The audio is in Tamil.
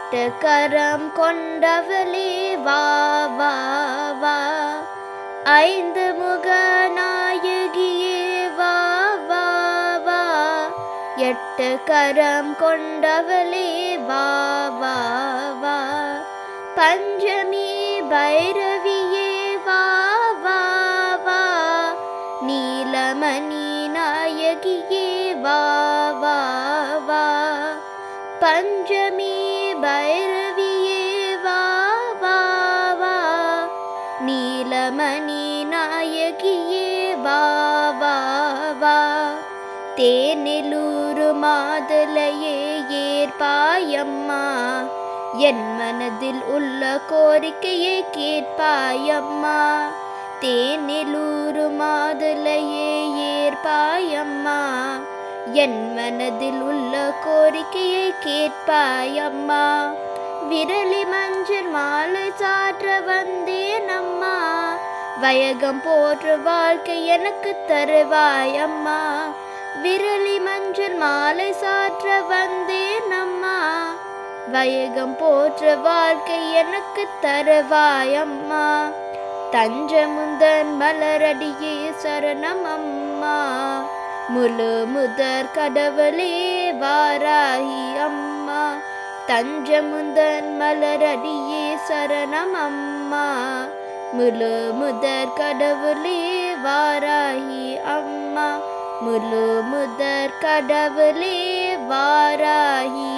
எட்டு கரம் கொண்டவளே வா வா வா, ஐந்து முக நாயகியே வா வா வா, எட்டு கரம் கொண்டவளே வா வா வா, பஞ்சமி பைரவியே வா வா வா, நீலமணி நாயகியே வா வா வா, பஞ்சமி பைரவியே வா வா வா, நீலமணி நாயகியே வா வா வா, தேனிலூரு மாதுளையே ஏற்பாயம்மா, என் மனதில் உள்ள கோரிக்கையை கேட்பாயம்மா, தேனிலூரு மாதுளையே ஏற்பாயம்மா, என் மனதில் உள்ள கோரிக்கையை கேட்பாயம்மா, விரலி மஞ்சள் மாலை சாற்ற வந்தேன் அம்மா, வயகம் போற்று வாழ்க்கை எனக்கு தருவாயம்மா, விரலி மஞ்சள் மாலை சாற்ற வந்தேன் அம்மா, வயகம் போற்ற வாழ்க்கை எனக்கு தருவாயம்மா, தஞ்சமுந்தன் மலரடியே சரணம் அம்மா, முழு முதற் கடவுளே வாராகி அம்மா, தஞ்சமுந்தன் மலரடியே சரணம் அம்மா, முழு முதற் கடவுளே வாராகி அம்மா, முழு முதற் கடவுளே வாராகி